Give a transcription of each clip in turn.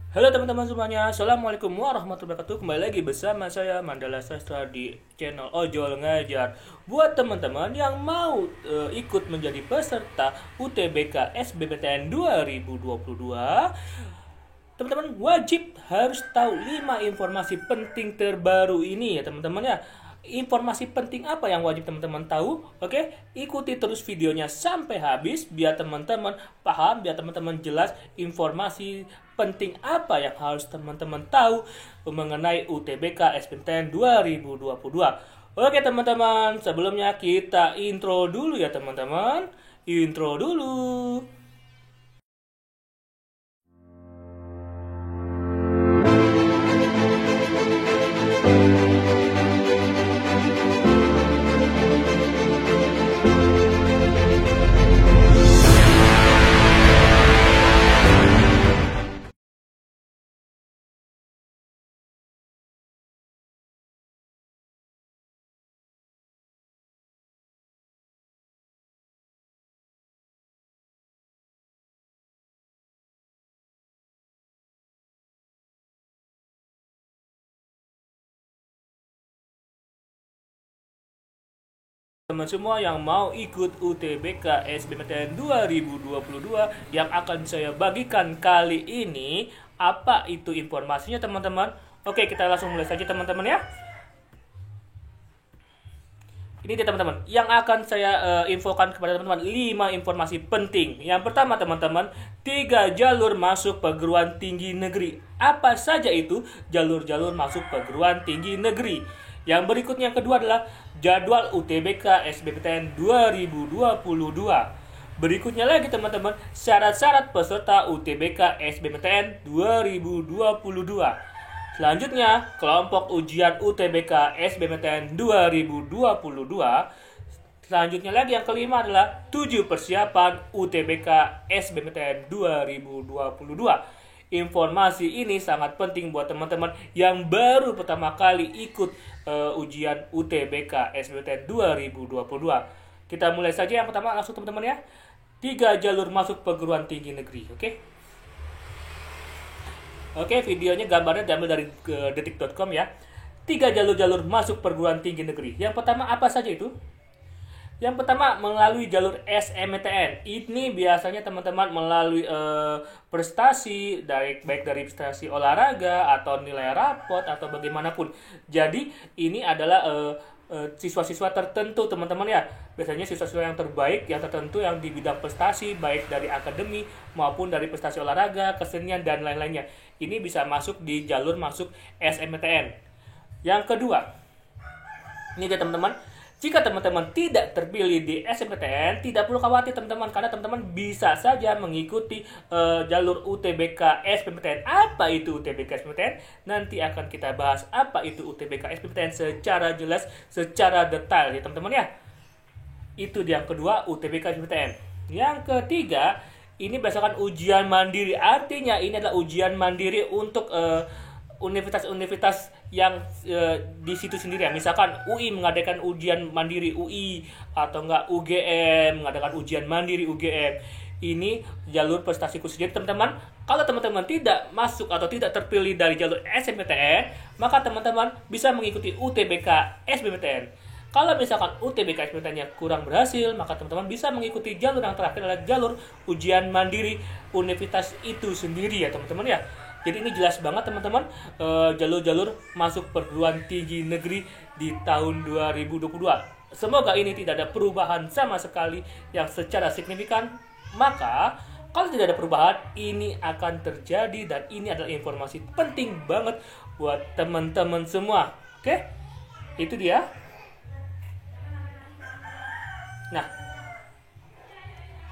Halo teman-teman semuanya, Assalamualaikum warahmatullahi wabarakatuh. Kembali lagi bersama saya Mandala Sastra di channel Ojol Ngajar. Buat teman-teman yang mau ikut menjadi peserta UTBK SBMPTN 2022, teman-teman wajib harus tahu 5 informasi penting terbaru ini ya teman-teman ya. Informasi penting apa yang wajib teman-teman tahu? Oke, ikuti terus videonya sampai habis biar teman-teman paham, biar teman-teman jelas informasi penting apa yang harus teman-teman tahu mengenai UTBK SBMPTN 2022. Oke teman-teman, sebelumnya kita intro dulu ya teman-teman. Intro dulu. Teman semua yang mau ikut UTBK SBMPTN 2022 yang akan saya bagikan kali ini, apa itu informasinya teman-teman? Oke, kita langsung mulai saja teman-teman ya. Ini dia teman-teman, yang akan saya infokan kepada teman-teman 5 informasi penting. Yang pertama teman-teman, 3 jalur masuk perguruan tinggi negeri. Apa saja itu jalur-jalur masuk perguruan tinggi negeri? Yang berikutnya yang kedua adalah jadwal UTBK SBMPTN 2022. Berikutnya lagi teman-teman, syarat-syarat peserta UTBK SBMPTN 2022. Selanjutnya, kelompok ujian UTBK SBMPTN 2022. Selanjutnya lagi yang kelima adalah 7 persiapan UTBK SBMPTN 2022. Informasi ini sangat penting buat teman-teman yang baru pertama kali ikut ujian UTBK SBMPTN 2022. Kita mulai saja yang pertama langsung teman-teman ya. 3 jalur masuk perguruan tinggi negeri, oke? Oke, videonya gambarnya diambil dari detik.com ya. 3 jalur-jalur masuk perguruan tinggi negeri. Yang pertama apa saja itu? Yang pertama melalui jalur SMPTN. Ini biasanya teman-teman melalui prestasi baik dari prestasi olahraga atau nilai rapot atau bagaimanapun. Jadi ini adalah siswa-siswa tertentu teman-teman ya. Biasanya siswa-siswa yang terbaik yang tertentu yang di bidang prestasi baik dari akademi maupun dari prestasi olahraga, kesenian dan lain-lainnya. Ini bisa masuk di jalur masuk SMPTN. Yang kedua, ini dia teman-teman, jika teman-teman tidak terpilih di SMPTN, tidak perlu khawatir teman-teman, karena teman-teman bisa saja mengikuti jalur UTBK SBMPTN. Apa itu UTBK SBMPTN? Nanti akan kita bahas apa itu UTBK SBMPTN secara jelas, secara detail ya teman-teman ya. Itu yang kedua, UTBK SBMPTN. Yang ketiga, ini berdasarkan ujian mandiri. Artinya ini adalah ujian mandiri untuk universitas-universitas yang di situ sendiri ya. Misalkan UI mengadakan ujian mandiri UI atau enggak UGM mengadakan ujian mandiri UGM. Ini jalur prestasi khusus. Jadi teman-teman, kalau teman-teman tidak masuk atau tidak terpilih dari jalur SMPTN, maka teman-teman bisa mengikuti UTBK SBMPTN. Kalau misalkan UTBK SBMPTN-nya kurang berhasil, maka teman-teman bisa mengikuti jalur yang terakhir adalah jalur ujian mandiri universitas itu sendiri ya teman-teman ya. Jadi ini jelas banget teman-teman jalur-jalur masuk perguruan tinggi negeri di tahun 2022. Semoga ini tidak ada perubahan sama sekali yang secara signifikan. Maka kalau tidak ada perubahan, ini akan terjadi dan ini adalah informasi penting banget buat teman-teman semua. Oke? Itu dia. Nah,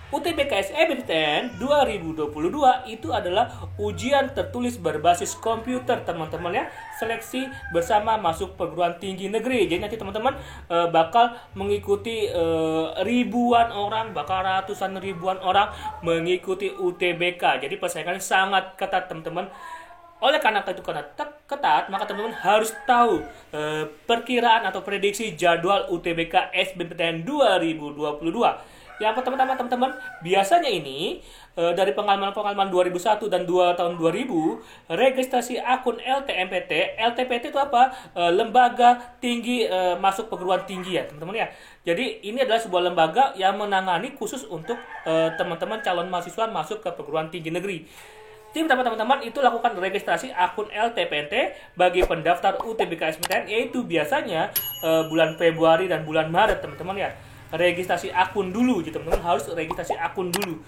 UTBK SBMPTN 2022 itu adalah ujian tertulis berbasis komputer teman-teman ya. Seleksi bersama masuk perguruan tinggi negeri. Jadi nanti teman-teman bakal mengikuti ribuan orang, bakal ratusan ribuan orang mengikuti UTBK. Jadi persaingannya sangat ketat teman-teman. Oleh karena itu ketat, maka teman-teman harus tahu perkiraan atau prediksi jadwal UTBK SBMPTN 2022. Yang pertama teman-teman, biasanya ini dari pengalaman 2001 dan 2 tahun 2000, registrasi akun LTMPT. LTPT itu apa? Lembaga Tinggi Masuk Perguruan Tinggi ya teman-teman ya. Jadi ini adalah sebuah lembaga yang menangani khusus untuk teman-teman calon mahasiswa masuk ke perguruan tinggi negeri. Tim teman-teman itu lakukan registrasi akun LTPT bagi pendaftar UTBK SBMPTN, yaitu biasanya bulan Februari dan bulan Maret teman-teman ya. Registrasi akun dulu, jadi teman-teman harus registrasi akun dulu.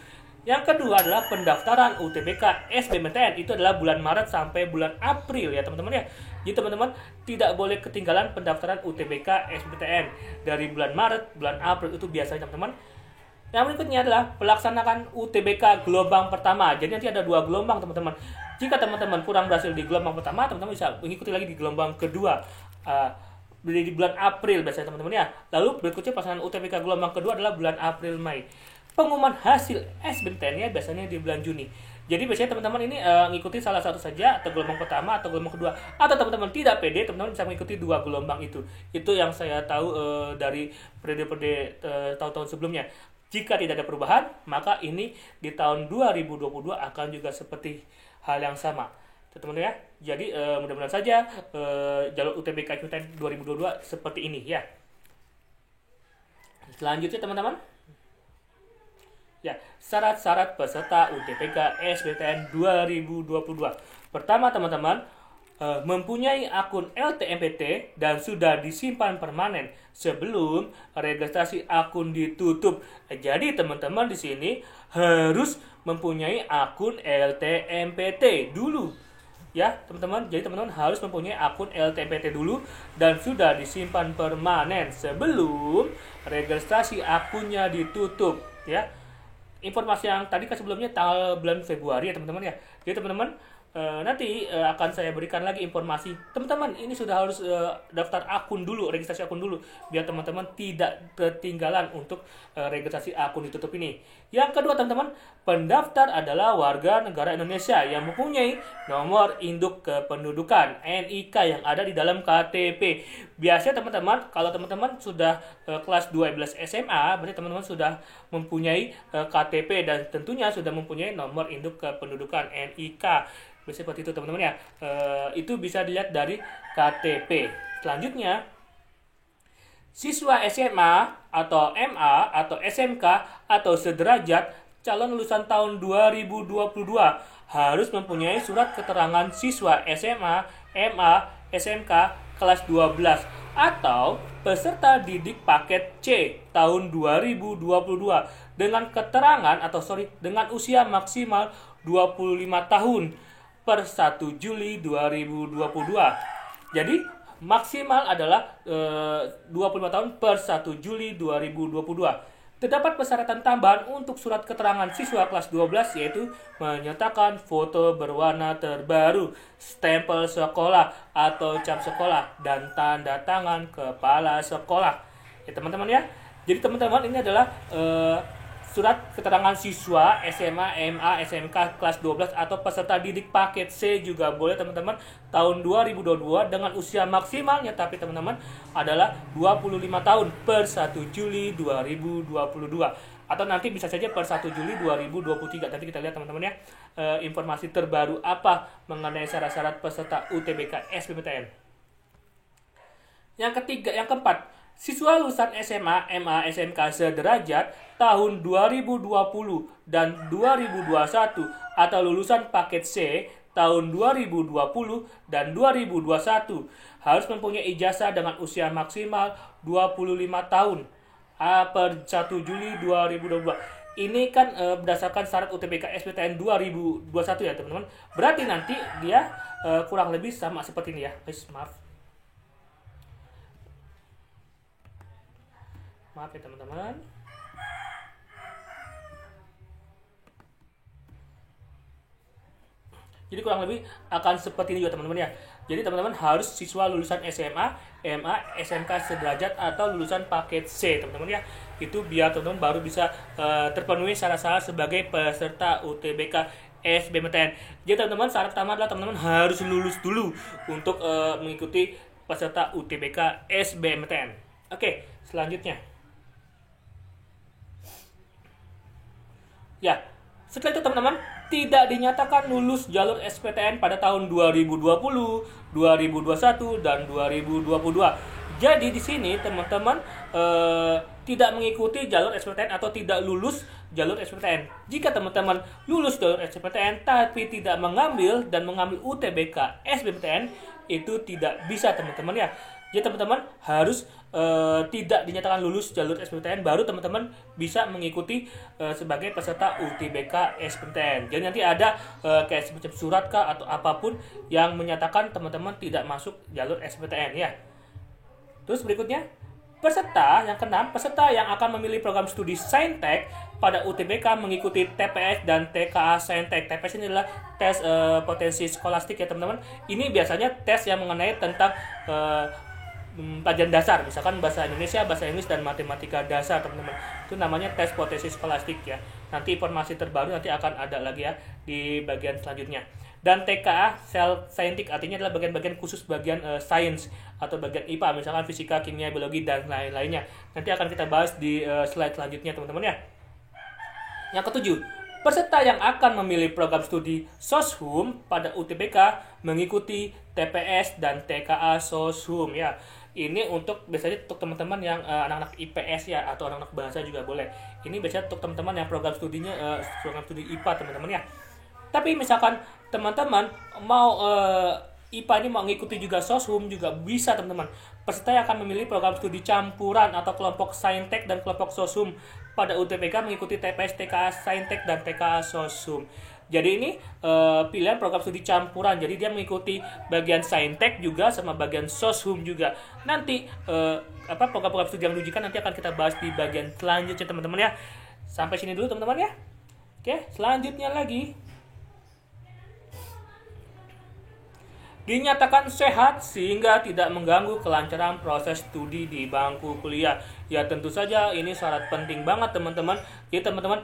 Yang kedua adalah pendaftaran UTBK SBMPTN, itu adalah bulan Maret sampai bulan April ya teman-teman ya. Jadi teman-teman tidak boleh ketinggalan pendaftaran UTBK SBMPTN dari bulan Maret, bulan April itu biasanya teman-teman. Yang berikutnya adalah pelaksanakan UTBK gelombang pertama. Jadi nanti ada 2 gelombang teman-teman. Jika teman-teman kurang berhasil di gelombang pertama, teman-teman bisa mengikuti lagi di gelombang kedua. Di bulan April biasanya teman-teman ya. Lalu berikutnya pelaksanaan UTBK gelombang kedua adalah bulan April Mei. Pengumuman hasil SBMPTN ya biasanya di bulan Juni. Jadi biasanya teman-teman ini ngikuti salah satu saja, atau gelombang pertama atau gelombang kedua. Atau teman-teman tidak pede, teman-teman bisa mengikuti 2 gelombang itu. Itu yang saya tahu dari periode-periode tahun-tahun sebelumnya. Jika tidak ada perubahan, maka ini di tahun 2022 akan juga seperti hal yang sama. Teman-teman ya. Jadi mudah-mudahan saja jalur UTBK SBMPTN 2022 seperti ini ya. Selanjutnya teman-teman. Ya, syarat-syarat peserta UTBK SBMPTN 2022. Pertama teman-teman, mempunyai akun LTMPT dan sudah disimpan permanen sebelum registrasi akun ditutup. Jadi teman-teman di sini harus mempunyai akun LTMPT dulu. Ya, teman-teman. Jadi teman-teman harus mempunyai akun LTMPT dulu dan sudah disimpan permanen sebelum registrasi akunnya ditutup, ya. Informasi yang tadi kan sebelumnya tanggal bulan Februari ya teman-teman ya. Jadi teman-teman nanti akan saya berikan lagi informasi. Teman-teman ini sudah harus daftar akun dulu, registrasi akun dulu, biar teman-teman tidak ketinggalan untuk registrasi akun ditutup ini. Yang kedua teman-teman, pendaftar adalah warga negara Indonesia yang mempunyai nomor induk kependudukan NIK yang ada di dalam KTP. Biasanya teman-teman, kalau teman-teman sudah kelas 12 SMA, berarti teman-teman sudah mempunyai KTP dan tentunya sudah mempunyai nomor induk kependudukan NIK. Seperti itu teman-teman ya. Itu bisa dilihat dari KTP. Selanjutnya, siswa SMA atau MA atau SMK atau sederajat calon lulusan tahun 2022 harus mempunyai surat keterangan siswa SMA, MA, SMK kelas 12 atau peserta didik paket C tahun 2022 dengan keterangan dengan usia maksimal 25 tahun per 1 Juli 2022. Jadi maksimal adalah 25 tahun per 1 Juli 2022. Terdapat persyaratan tambahan untuk surat keterangan siswa kelas 12, yaitu menyertakan foto berwarna terbaru, stempel sekolah atau cap sekolah, dan tanda tangan kepala sekolah. Ya teman-teman ya. Jadi teman-teman ini adalah surat keterangan siswa SMA, MA, SMK kelas 12 atau peserta didik paket C juga boleh teman-teman tahun 2022 dengan usia maksimalnya tapi teman-teman adalah 25 tahun per 1 Juli 2022 atau nanti bisa saja per 1 Juli 2023. Nanti kita lihat teman-teman ya informasi terbaru apa mengenai syarat-syarat peserta UTBK SBMPTN. Yang keempat, siswa lulusan SMA, MA, SMK sederajat tahun 2020 dan 2021 atau lulusan paket C tahun 2020 dan 2021 harus mempunyai ijazah dengan usia maksimal 25 tahun per 1 Juli 2022. Ini kan berdasarkan syarat UTBK SBMPTN 2021 ya teman-teman. Berarti nanti dia kurang lebih sama seperti ini ya. Maaf ya teman-teman. Jadi kurang lebih akan seperti ini juga teman-teman ya. Jadi teman-teman harus siswa lulusan SMA, MA, SMK sederajat atau lulusan paket C teman-teman ya. Itu biar teman-teman baru bisa terpenuhi syarat-syarat sebagai peserta UTBK SBMPTN. Jadi teman-teman syarat pertama adalah teman-teman harus lulus dulu untuk mengikuti peserta UTBK SBMPTN. Oke, selanjutnya. Ya, setelah itu teman-teman tidak dinyatakan lulus jalur SPTN pada tahun 2020, 2021, dan 2022. Jadi di sini teman-teman tidak mengikuti jalur SPTN atau tidak lulus jalur SPTN. Jika teman-teman lulus jalur SPTN tapi tidak mengambil UTBK SBMPTN, itu tidak bisa teman-teman ya. Jadi teman-teman harus tidak dinyatakan lulus jalur SBMPTN baru teman-teman bisa mengikuti sebagai peserta UTBK SBMPTN. Jadi nanti ada kayak semacam surat kah atau apapun yang menyatakan teman-teman tidak masuk jalur SBMPTN ya. Terus berikutnya, peserta yang keenam, peserta yang akan memilih program studi Saintek pada UTBK mengikuti TPS dan TKA Saintek. TPS ini adalah tes potensi skolastik ya teman-teman. Ini biasanya tes yang mengenai tentang pelajaran dasar, misalkan bahasa Indonesia, bahasa Inggris, dan matematika dasar teman-teman. Itu namanya tes potensi skolastik ya. Nanti informasi terbaru nanti akan ada lagi ya di bagian selanjutnya. Dan TKA Saintek artinya adalah bagian-bagian khusus bagian sains atau bagian IPA, misalkan fisika, kimia, biologi, dan lain-lainnya. Nanti akan kita bahas di slide selanjutnya teman-teman ya. Yang ketujuh, peserta yang akan memilih program studi Soshum pada UTBK mengikuti TPS dan TKA Soshum ya. Ini biasanya untuk teman-teman yang anak-anak IPS ya, atau anak-anak bahasa juga boleh. Ini biasanya untuk teman-teman yang program studinya program studi IPA teman-teman ya. Tapi misalkan teman-teman mau IPA ini mau mengikuti juga Soshum juga bisa teman-teman. Peserta yang akan memilih program studi campuran atau kelompok Saintek dan kelompok Soshum pada UTBK mengikuti TPS, TKA Saintek, dan TKA Soshum. Jadi ini pilihan program studi campuran. Jadi dia mengikuti bagian Saintek juga sama bagian Soshum juga. Nanti program-program studi yang diujikan nanti akan kita bahas di bagian selanjutnya teman-teman ya. Sampai sini dulu teman-teman ya. Oke, selanjutnya lagi. Dinyatakan sehat sehingga tidak mengganggu kelancaran proses studi di bangku kuliah. Ya tentu saja ini syarat penting banget teman-teman. Jadi teman-teman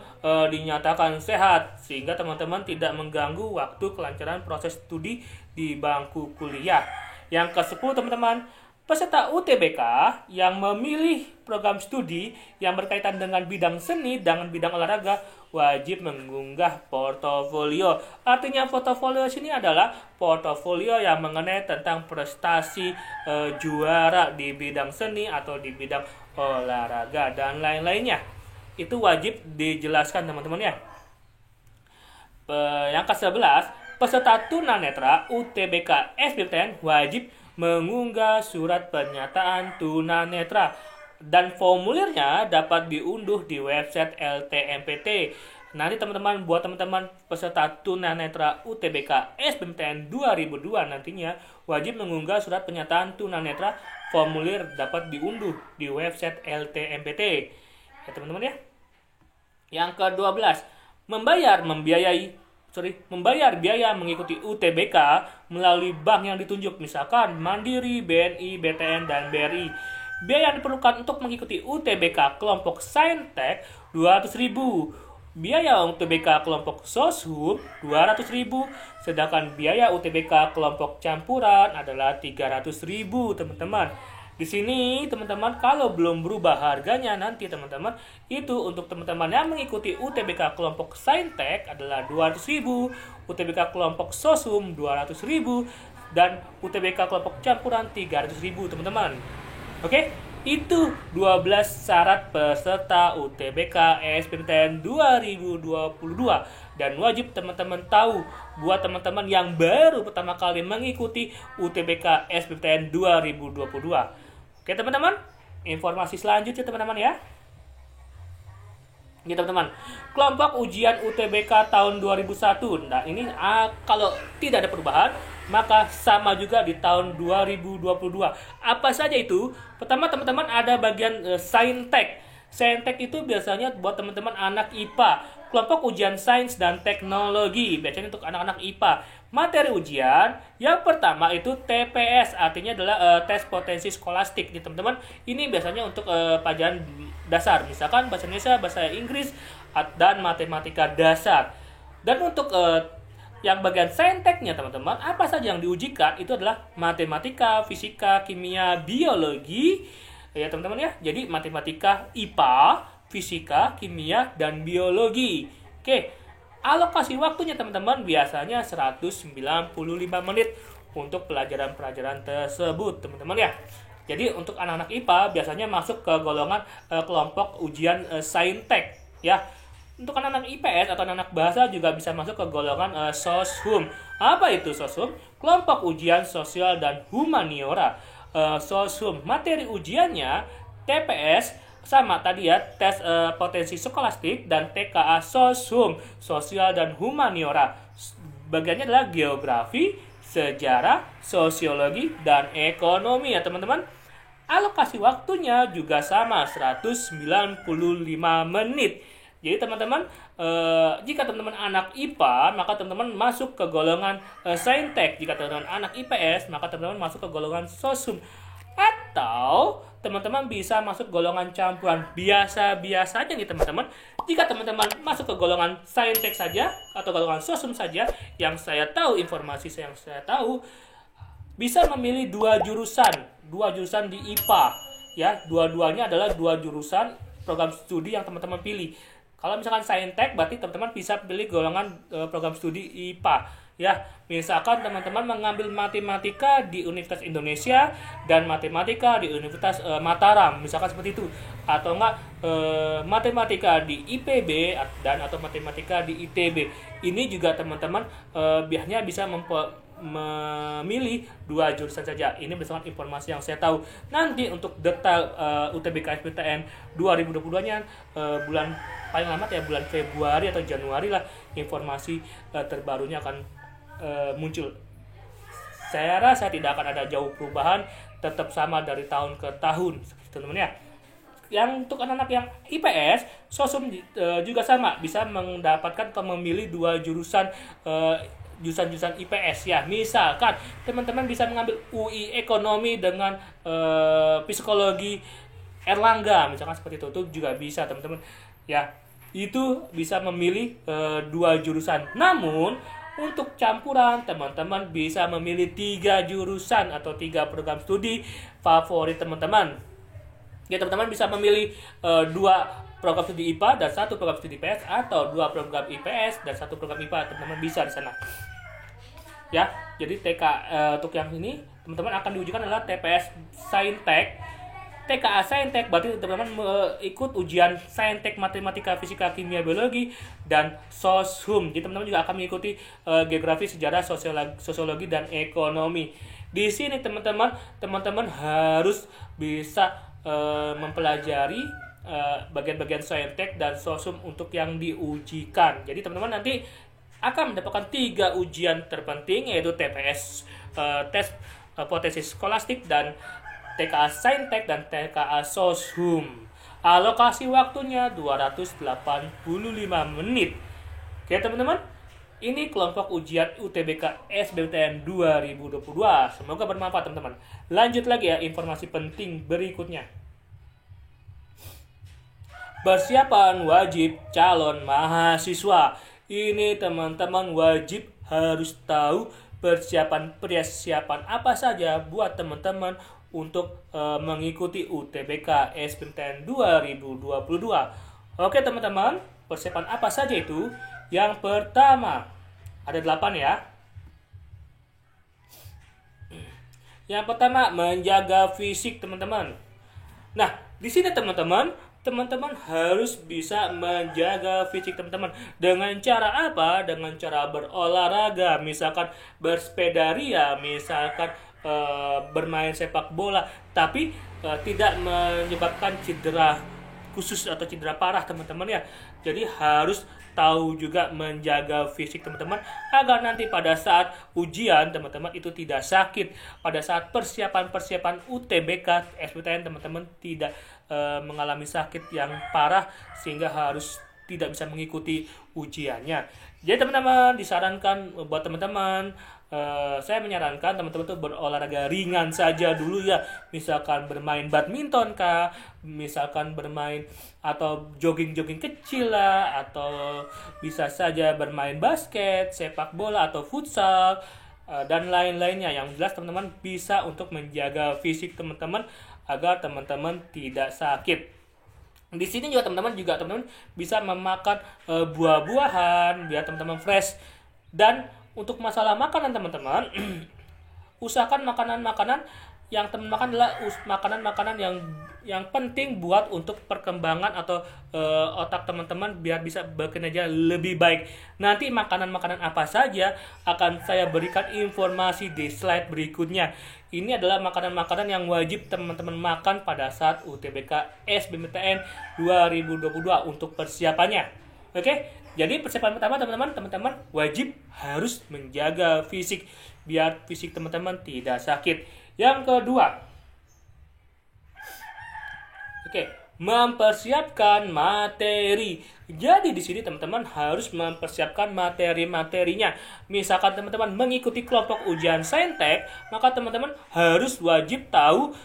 dinyatakan sehat sehingga teman-teman tidak mengganggu waktu kelancaran proses studi di bangku kuliah. Yang ke-10 teman-teman, peserta UTBK yang memilih program studi yang berkaitan dengan bidang seni dan bidang olahraga wajib mengunggah portofolio. Artinya portofolio sini adalah portofolio yang mengenai tentang prestasi juara di bidang seni atau di bidang olahraga dan lain-lainnya. Itu wajib dijelaskan teman-teman ya. Yang ke-11, peserta tunanetra UTBK SBMPTN wajib mengunggah surat pernyataan tunanetra dan formulirnya dapat diunduh di website LTMPT. Nanti teman-teman, buat teman-teman peserta tunanetra UTBK SBMPTN 2002 nantinya wajib mengunggah surat pernyataan tunanetra, formulir dapat diunduh di website LTMPT. Ya teman-teman ya. Yang ke-12, membayar biaya mengikuti UTBK melalui bank yang ditunjuk, misalkan Mandiri, BNI, BTN, dan BRI. Biaya yang diperlukan untuk mengikuti UTBK kelompok Saintek 200.000. Biaya UTBK kelompok Soshum 200.000. Sedangkan biaya UTBK kelompok campuran adalah 300.000 teman-teman. Di sini teman-teman kalau belum berubah harganya nanti teman-teman itu untuk teman-teman yang mengikuti UTBK kelompok Saintek adalah 200.000, UTBK kelompok Soshum 200.000 dan UTBK kelompok campuran 300.000 teman-teman. Oke, itu 12 syarat peserta UTBK SBMPTN 2022 dan wajib teman-teman tahu buat teman-teman yang baru pertama kali mengikuti UTBK SBMPTN 2022. Oke teman-teman, informasi selanjutnya teman-teman ya. Ini teman-teman, kelompok ujian UTBK tahun 2001. Nah ini kalau tidak ada perubahan, maka sama juga di tahun 2022. Apa saja itu? Pertama teman-teman ada bagian Saintek. Saintek itu biasanya buat teman-teman anak IPA. Kelompok ujian sains dan teknologi, biasanya untuk anak-anak IPA. Materi ujian yang pertama itu TPS, artinya adalah tes potensi skolastik nih teman-teman. Ini biasanya untuk pelajaran dasar, misalkan bahasa Indonesia, bahasa Inggris, dan matematika dasar. Dan untuk yang bagian sainteknya teman-teman, apa saja yang diujikan itu adalah matematika, fisika, kimia, biologi, ya teman-teman ya. Jadi matematika IPA, fisika, kimia, dan biologi. Oke, alokasi waktunya teman-teman biasanya 195 menit untuk pelajaran-pelajaran tersebut, teman-teman ya. Jadi untuk anak-anak IPA biasanya masuk ke golongan kelompok ujian Saintek ya. Untuk anak-anak IPS atau anak bahasa juga bisa masuk ke golongan Soshum. Apa itu Soshum? Kelompok ujian sosial dan humaniora. Soshum, materi ujiannya TPS sama tadi ya, tes potensi skolastik, dan TKA Soshum, sosial dan humaniora. Bagiannya adalah geografi, sejarah, sosiologi, dan ekonomi ya teman-teman. Alokasi waktunya juga sama 195 menit. Jadi teman-teman, jika teman-teman anak IPA, maka teman-teman masuk ke golongan Saintek. Jika teman-teman anak IPS, maka teman-teman masuk ke golongan Soshum. Atau teman-teman bisa masuk golongan campuran. Biasa-biasa aja nih teman-teman. Jika teman-teman masuk ke golongan Saintek saja atau golongan Soshum saja, yang saya tahu, informasi yang saya tahu, bisa memilih dua jurusan di IPA ya. Dua-duanya adalah dua jurusan program studi yang teman-teman pilih. Kalau misalkan Saintek berarti teman-teman bisa pilih golongan program studi IPA ya. Misalkan teman-teman mengambil matematika di Universitas Indonesia dan matematika di Universitas Mataram, misalkan seperti itu. Atau enggak matematika di IPB dan atau matematika di ITB. Ini juga teman-teman biasanya bisa memilih dua jurusan saja. Ini berdasarkan informasi yang saya tahu. Nanti untuk detail UTBK SBMPTN 2022-nya bulan paling lambat ya bulan Februari atau Januari lah, informasi terbarunya akan muncul. Saya rasa tidak akan ada jauh perubahan, tetap sama dari tahun ke tahun, teman-teman ya. Yang untuk anak-anak yang IPS, Soshum juga sama, bisa mendapatkan atau memilih dua jurusan jurusan IPS ya. Misalkan teman-teman bisa mengambil UI Ekonomi dengan Psikologi Erlangga, misalkan seperti itu juga bisa teman-teman ya. Itu bisa memilih dua jurusan. Namun untuk campuran, teman-teman bisa memilih 3 jurusan atau 3 program studi favorit teman-teman. Ya, teman-teman bisa memilih 2 program studi IPA dan 1 program studi IPS, atau 2 program IPS dan 1 program IPA. Teman-teman bisa di sana. Ya, jadi untuk yang ini teman-teman akan diujikan adalah TPS Saintek. TKA Saintek berarti teman-teman ikut ujian Saintek Matematika, Fisika, Kimia, Biologi, dan Soshum. Jadi teman-teman juga akan mengikuti geografi, sejarah, sosiologi, dan ekonomi. Di sini teman-teman harus bisa mempelajari bagian-bagian Saintek dan Soshum untuk yang diujikan. Jadi teman-teman nanti akan mendapatkan 3 ujian terpenting, yaitu TPS, tes potensi skolastik, dan TKA Saintek dan TKA Soshum. Alokasi waktunya 285 menit. Oke teman-teman, ini kelompok ujian UTBK SBMPTN 2022. Semoga bermanfaat teman-teman. Lanjut lagi ya, informasi penting berikutnya. Persiapan wajib calon mahasiswa. Ini teman-teman wajib harus tahu persiapan apa saja buat teman-teman untuk mengikuti UTBK SBMPTN 2022. Oke teman-teman, persiapan apa saja itu? Yang pertama, ada 8 ya. Yang pertama, menjaga fisik teman-teman. Nah, di sini teman-teman harus bisa menjaga fisik teman-teman. Dengan cara apa? Dengan cara berolahraga, misalkan bersepeda ria, misalkan bermain sepak bola, tapi tidak menyebabkan cedera khusus atau cedera parah teman-teman ya. Jadi harus tahu juga menjaga fisik teman-teman agar nanti pada saat ujian teman-teman itu tidak sakit. Pada saat persiapan UTBK SBMPTN teman-teman tidak mengalami sakit yang parah sehingga harus tidak bisa mengikuti ujiannya. Jadi teman-teman disarankan buat teman-teman, saya menyarankan teman-teman tuh berolahraga ringan saja dulu ya. Misalkan bermain badminton kah, misalkan bermain atau jogging-jogging kecil lah, atau bisa saja bermain basket, sepak bola atau futsal, dan lain-lainnya. Yang jelas teman-teman bisa untuk menjaga fisik teman-teman agar teman-teman tidak sakit. Di sini juga teman-teman bisa memakan buah-buahan biar teman-teman fresh. Dan untuk masalah makanan teman-teman, usahakan makanan-makanan yang teman makan adalah makanan-makanan yang penting buat untuk perkembangan atau otak teman-teman biar bisa bekerja lebih baik. Nanti makanan-makanan apa saja akan saya berikan informasi di slide berikutnya. Ini adalah makanan-makanan yang wajib teman-teman makan pada saat UTBK SBMPTN 2022 untuk persiapannya. Oke? Jadi persiapan pertama teman-teman wajib harus menjaga fisik biar fisik teman-teman tidak sakit. Yang kedua, mempersiapkan materi. Jadi di sini teman-teman harus mempersiapkan materi-materinya. Misalkan teman-teman mengikuti kelompok ujian saintek, maka teman-teman harus wajib tahu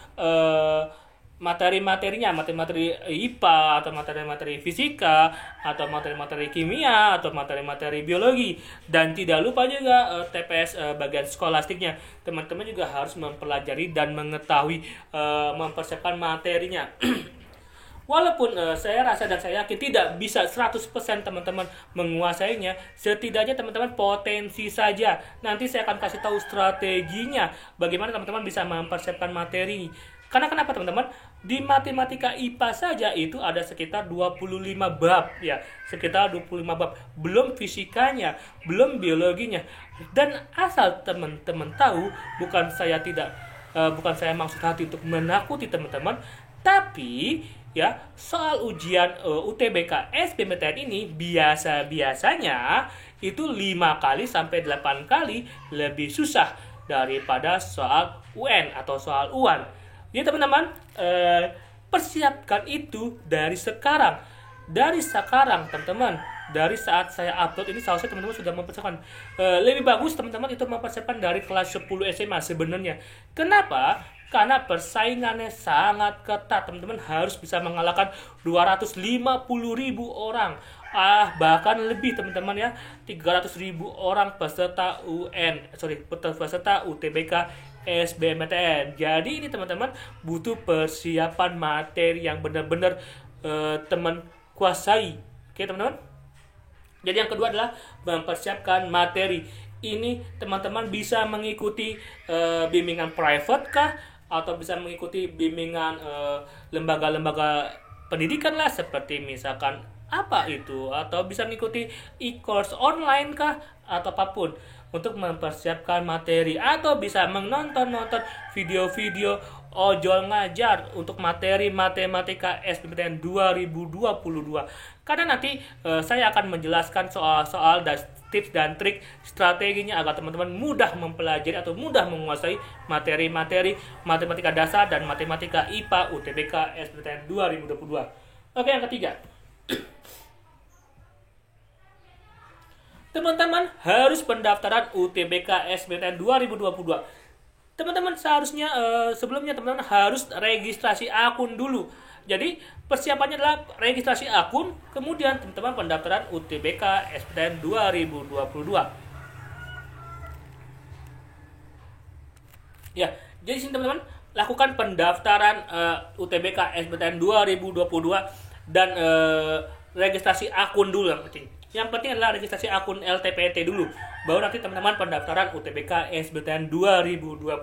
materi-materinya, materi-materi IPA atau materi-materi fisika atau materi-materi kimia atau materi-materi biologi. Dan tidak lupa juga TPS bagian skolastiknya. Teman-teman juga harus mempelajari dan mengetahui mempersiapkan materinya. Walaupun saya rasa dan saya yakin tidak bisa 100% teman-teman menguasainya, setidaknya teman-teman potensi saja. Nanti saya akan kasih tahu strateginya bagaimana teman-teman bisa mempersiapkan materi. Karena kenapa teman-teman? Di matematika IPA saja itu ada sekitar 25 bab ya, sekitar 25 bab. Belum fisikanya, belum biologinya. Dan asal teman-teman tahu, bukan saya maksud hati untuk menakuti teman-teman, tapi ya soal ujian UTBK SBMPTN ini biasanya itu 5 kali sampai 8 kali lebih susah daripada soal UN atau soal UAN. Jadi teman-teman persiapkan itu dari sekarang. Dari sekarang teman-teman, dari saat saya upload ini seharusnya teman-teman sudah mempersiapkan. Lebih bagus teman-teman itu mempersiapkan dari kelas 10 SMA sebenarnya. Kenapa? Karena persaingannya sangat ketat. Teman-teman harus bisa mengalahkan 250.000 orang. Bahkan lebih teman-teman ya, 300.000 orang peserta peserta UTBK SBMPTN. Jadi ini teman-teman butuh persiapan materi yang benar-benar teman kuasai. Oke teman-teman. Jadi yang kedua adalah mempersiapkan materi. Ini teman-teman bisa mengikuti bimbingan private kah, atau bisa mengikuti bimbingan lembaga-lembaga pendidikan lah, seperti misalkan apa itu, atau bisa mengikuti e-course online kah, atau apapun untuk mempersiapkan materi, atau bisa menonton video-video ojol ngajar untuk materi matematika SBMPTN 2022. Karena nanti saya akan menjelaskan soal-soal dan tips dan trik strateginya agar teman-teman mudah mempelajari atau mudah menguasai materi-materi matematika dasar dan matematika IPA UTBK SBMPTN 2022. Oke, yang ketiga. Teman-teman harus pendaftaran UTBK SBMPTN 2022. Teman-teman seharusnya sebelumnya teman-teman harus registrasi akun dulu. Jadi persiapannya adalah registrasi akun, kemudian teman-teman pendaftaran UTBK SBMPTN 2022. Ya, jadi sini teman-teman lakukan pendaftaran UTBK SBMPTN 2022 dan registrasi akun dulu yang penting. Yang penting adalah registrasi akun LTPT dulu. Baru nanti teman-teman pendaftaran UTBK SBMPTN 2022.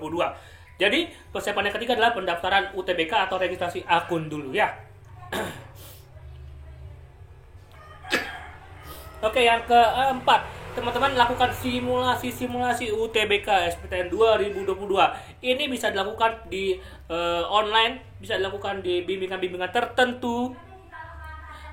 Jadi persiapan yang ketiga adalah pendaftaran UTBK atau registrasi akun dulu ya. Oke, yang keempat, teman-teman lakukan simulasi UTBK SBMPTN 2022. Ini bisa dilakukan di online, bisa dilakukan di bimbingan-bimbingan tertentu,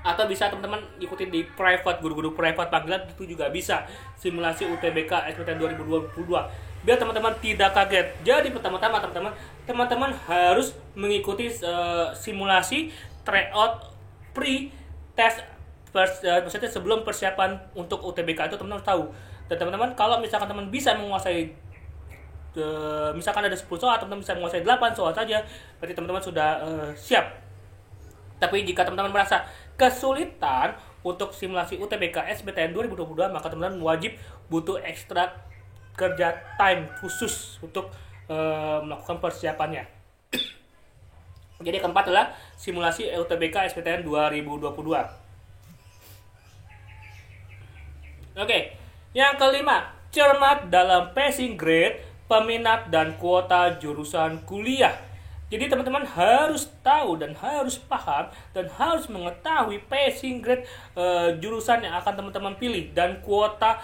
atau bisa teman-teman ikutin di private, guru-guru private panggilan itu juga bisa simulasi UTBK SBMPTN 2022 biar teman-teman tidak kaget. Jadi pertama-tama teman-teman harus mengikuti simulasi tryout pre-test maksudnya sebelum persiapan untuk UTBK itu teman-teman tahu. Dan teman-teman kalau misalkan teman bisa menguasai misalkan ada 10 soal, teman-teman bisa menguasai 8 soal saja, berarti teman-teman sudah siap. Tapi jika teman-teman merasa kesulitan untuk simulasi UTBK SBMPTN 2022, maka teman-teman wajib butuh ekstra kerja time khusus untuk melakukan persiapannya. Jadi keempat adalah simulasi UTBK SBMPTN 2022. Oke, yang kelima, cermat dalam passing grade, peminat dan kuota jurusan kuliah. Jadi teman-teman harus tahu dan harus paham dan harus mengetahui passing grade jurusan yang akan teman-teman pilih dan kuota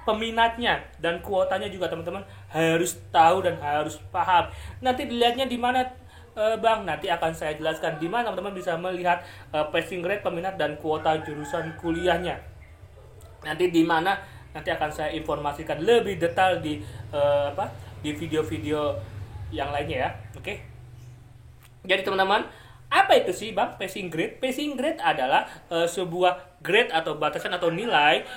peminatnya dan kuotanya juga teman-teman harus tahu dan harus paham. Nanti dilihatnya di mana Bang? Nanti akan saya jelaskan di mana teman-teman bisa melihat passing grade, peminat dan kuota jurusan kuliahnya. Nanti di mana nanti akan saya informasikan lebih detail di di video-video yang lainnya ya. Oke. Jadi teman-teman, apa itu sih Bang passing grade? Passing grade adalah sebuah grade atau batasan atau nilai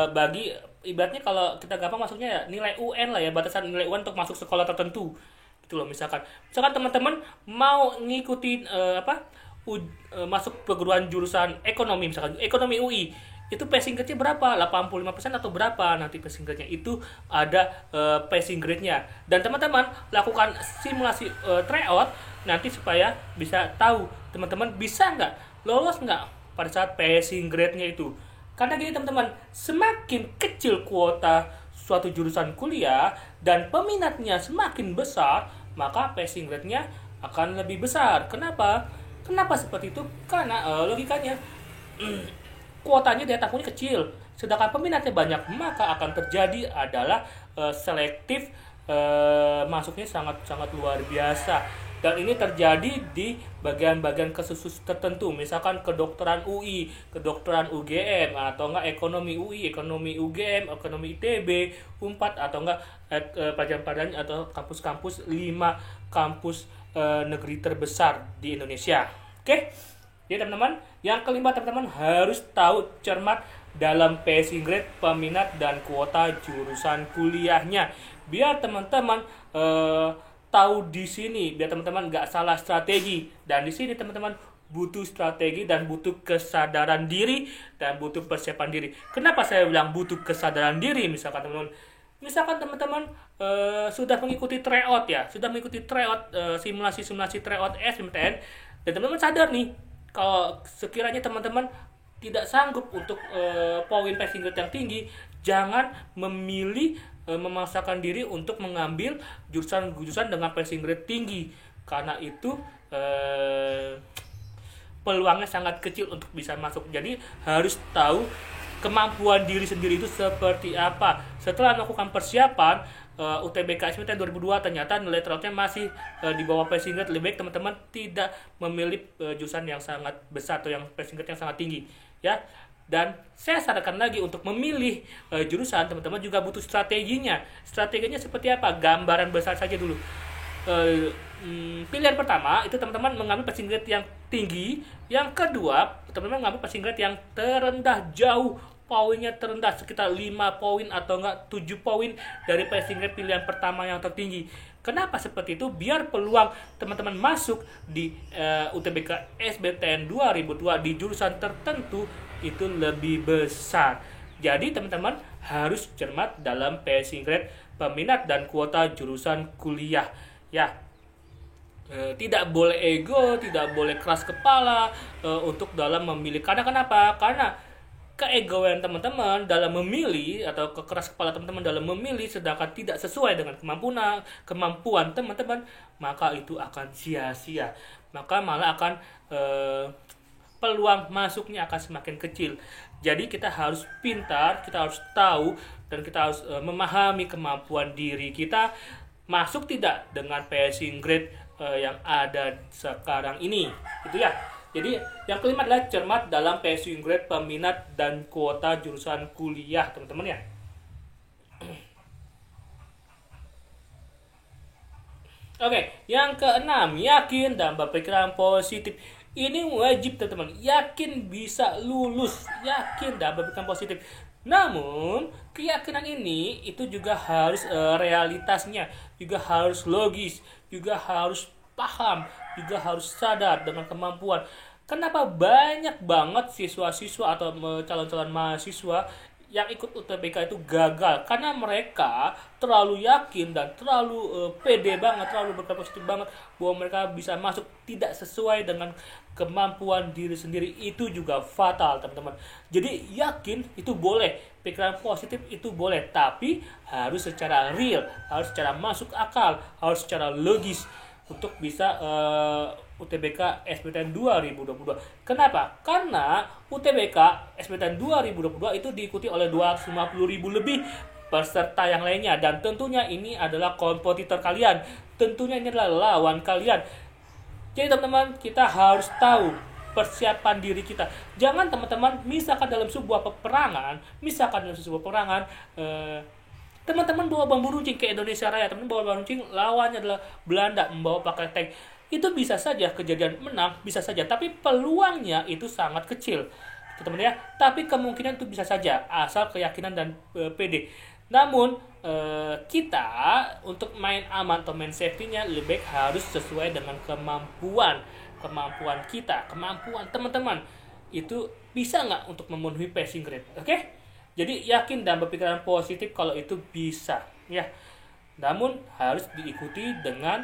bagi ibaratnya kalau kita gampang masuknya ya nilai UN lah ya, batasan nilai UN untuk masuk sekolah tertentu. Gitu loh, misalkan teman-teman mau ngikutin masuk perguruan jurusan ekonomi, misalkan ekonomi UI, itu passing grade-nya berapa? 85% atau berapa? Nanti passing grade-nya itu ada passing grade-nya. Dan teman-teman lakukan simulasi tryout nanti supaya bisa tahu teman-teman bisa nggak, lolos nggak pada saat passing grade-nya itu. Karena gini teman-teman, semakin kecil kuota suatu jurusan kuliah dan peminatnya semakin besar, maka passing grade-nya akan lebih besar. Kenapa? Kenapa seperti itu? Karena logikanya kuotanya daya tampungnya kecil, sedangkan peminatnya banyak, maka akan terjadi adalah selektif masuknya sangat luar biasa. Dan ini terjadi di bagian-bagian khusus tertentu, misalkan kedokteran UI, kedokteran UGM, atau enggak ekonomi UI, ekonomi UGM, ekonomi ITB, UNPAD, atau enggak pelajaran-pelajaran atau kampus-kampus 5 kampus negeri terbesar di Indonesia. Oke? Jadi teman-teman, yang kelima teman-teman harus tahu cermat dalam passing grade, peminat dan kuota jurusan kuliahnya. Biar teman-teman tahu di sini, biar teman-teman nggak salah strategi. Dan di sini teman-teman butuh strategi dan butuh kesadaran diri dan butuh persiapan diri. Kenapa saya bilang butuh kesadaran diri? Misalkan teman-teman sudah mengikuti tryout ya, sudah mengikuti tryout simulasi tryout SBMPTN, dan teman-teman sadar nih kalau sekiranya teman-teman tidak sanggup untuk poin passing grade yang tinggi, jangan memilih memaksakan diri untuk mengambil jurusan dengan passing grade tinggi, karena itu peluangnya sangat kecil untuk bisa masuk. Jadi harus tahu kemampuan diri sendiri itu seperti apa. Setelah melakukan persiapan UTBK SBMPTN 2002 ternyata nilai tryoutnya masih di bawah passing grade, lebih baik teman-teman tidak memilih jurusan yang sangat besar atau yang passing grade yang sangat tinggi ya. Dan saya sarankan lagi untuk memilih jurusan, teman-teman juga butuh strateginya. Strateginya seperti apa? Gambaran besar saja dulu. Pilihan pertama itu teman-teman mengambil passing grade yang tinggi. Yang kedua, teman-teman mengambil passing grade yang terendah, jauh poinnya terendah, sekitar 5 poin atau enggak 7 poin dari passing grade pilihan pertama yang tertinggi. Kenapa seperti itu? Biar peluang teman-teman masuk di UTBK SBMPTN 2002 di jurusan tertentu itu lebih besar. Jadi teman-teman harus cermat dalam passing grade, peminat dan kuota jurusan kuliah ya. Tidak boleh ego, tidak boleh keras kepala untuk dalam memilih. Karena kenapa? Karena keegoan teman-teman dalam memilih atau kekeras kepala teman-teman dalam memilih sedangkan tidak sesuai dengan kemampuan teman-teman, maka itu akan sia-sia. Maka malah akan peluang masuknya akan semakin kecil. Jadi kita harus pintar, kita harus tahu, dan kita harus memahami kemampuan diri kita masuk tidak dengan passing grade yang ada sekarang ini. Itu ya. Jadi yang kelima adalah cermat dalam passing grade, peminat dan kuota jurusan kuliah, teman-teman ya. Oke, yang keenam, yakin dan berpikiran positif. Ini wajib teman-teman, yakin bisa lulus, yakin dan berpikiran positif. Namun, keyakinan ini itu juga harus realitasnya, juga harus logis, juga harus paham, juga harus sadar dengan kemampuan. Kenapa banyak banget siswa-siswa atau calon-calon mahasiswa yang ikut UTBK itu gagal karena mereka terlalu yakin dan terlalu pede banget, terlalu berkapasitas banget bahwa mereka bisa masuk tidak sesuai dengan kemampuan diri sendiri. Itu juga fatal, teman-teman. Jadi yakin itu boleh, pikiran positif itu boleh, tapi harus secara real, harus secara masuk akal, harus secara logis untuk bisa UTBK SBMPTN 2022. Kenapa? Karena UTBK SBMPTN 2022 itu diikuti oleh 250.000 lebih peserta yang lainnya, dan tentunya ini adalah kompetitor kalian. Tentunya ini adalah lawan kalian. Jadi teman-teman, kita harus tahu persiapan diri kita. Jangan teman-teman, misalkan dalam sebuah peperangan, teman-teman bawa bambu runcing ke Indonesia Raya, teman-teman bawa bambu runcing, lawannya adalah Belanda membawa pakai tank. Itu bisa saja kejadian menang, bisa saja, tapi peluangnya itu sangat kecil, teman-teman ya. Tapi kemungkinan itu bisa saja, asal keyakinan dan PD. Namun kita untuk main aman atau main safety-nya lebih baik harus sesuai dengan kemampuan kita, kemampuan teman-teman itu bisa nggak untuk memenuhi passing grade, oke? Jadi yakin dan berpikiran positif kalau itu bisa, ya. Namun harus diikuti dengan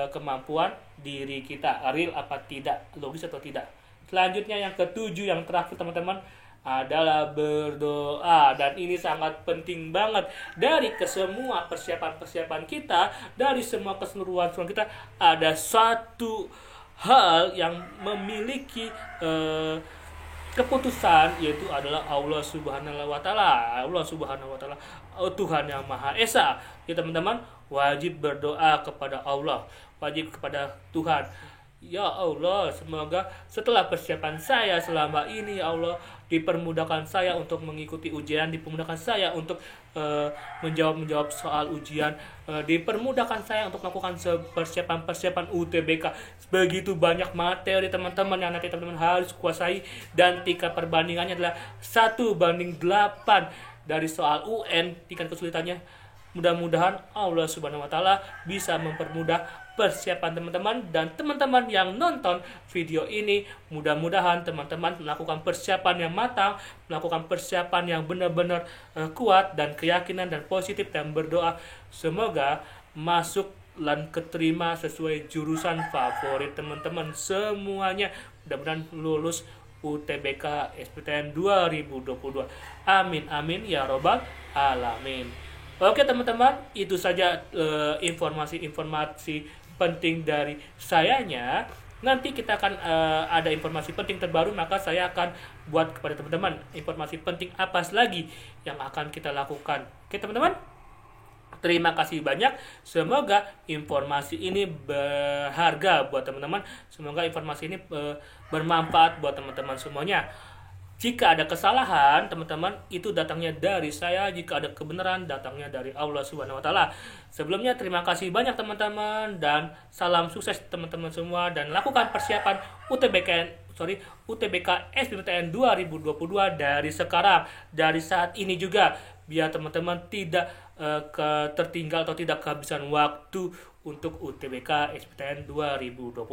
kemampuan diri kita, real apa tidak, logis atau tidak. Selanjutnya yang ketujuh, yang terakhir teman-teman, adalah berdoa. Dan ini sangat penting banget. Dari semua persiapan kita, dari semua keseluruhan kita, ada satu hal yang memiliki keputusan, yaitu adalah Allah Subhanahu wa Ta'ala. Allah Subhanahu wa Ta'ala, Tuhan yang Maha Esa. Ya teman-teman, wajib berdoa kepada Allah, wajib kepada Tuhan. Ya Allah, semoga setelah persiapan saya selama ini, ya Allah, dipermudahkan saya untuk mengikuti ujian, dipermudahkan saya untuk menjawab soal ujian, dipermudahkan saya untuk melakukan persiapan UTBK. Begitu banyak materi teman-teman yang nanti teman-teman harus kuasai, dan tingkat perbandingannya adalah 1:8 dari soal UN, tingkat kesulitannya. Mudah-mudahan Allah Subhanahu wa Ta'ala bisa mempermudah persiapan teman-teman, dan teman-teman yang nonton video ini, mudah-mudahan teman-teman melakukan persiapan yang matang, melakukan persiapan yang benar-benar kuat, dan keyakinan dan positif, dan berdoa semoga masuk dan keterima sesuai jurusan favorit teman-teman semuanya. Mudah-mudahan lulus UTBK SBMPTN 2022. Amin amin ya robbal alamin. Oke teman-teman, itu saja informasi-informasi penting dari sayanya. Nanti kita akan ada informasi penting terbaru, maka saya akan buat kepada teman-teman informasi penting apa lagi yang akan kita lakukan. Oke teman-teman, terima kasih banyak. Semoga informasi ini berharga buat teman-teman. Semoga informasi ini bermanfaat buat teman-teman semuanya. Jika ada kesalahan, teman-teman, itu datangnya dari saya. Jika ada kebenaran, datangnya dari Allah Subhanahu wa Ta'ala. Sebelumnya, terima kasih banyak teman-teman, dan salam sukses teman-teman semua, dan lakukan persiapan UTBK SBMPTN 2022 dari sekarang, dari saat ini juga, biar teman-teman tidak tertinggal atau tidak kehabisan waktu untuk UTBK SBMPTN 2022.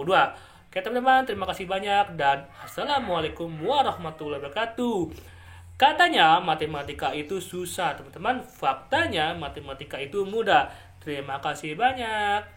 Oke teman-teman, terima kasih banyak, dan assalamualaikum warahmatullahi wabarakatuh. Katanya matematika itu susah teman-teman, faktanya matematika itu mudah. Terima kasih banyak.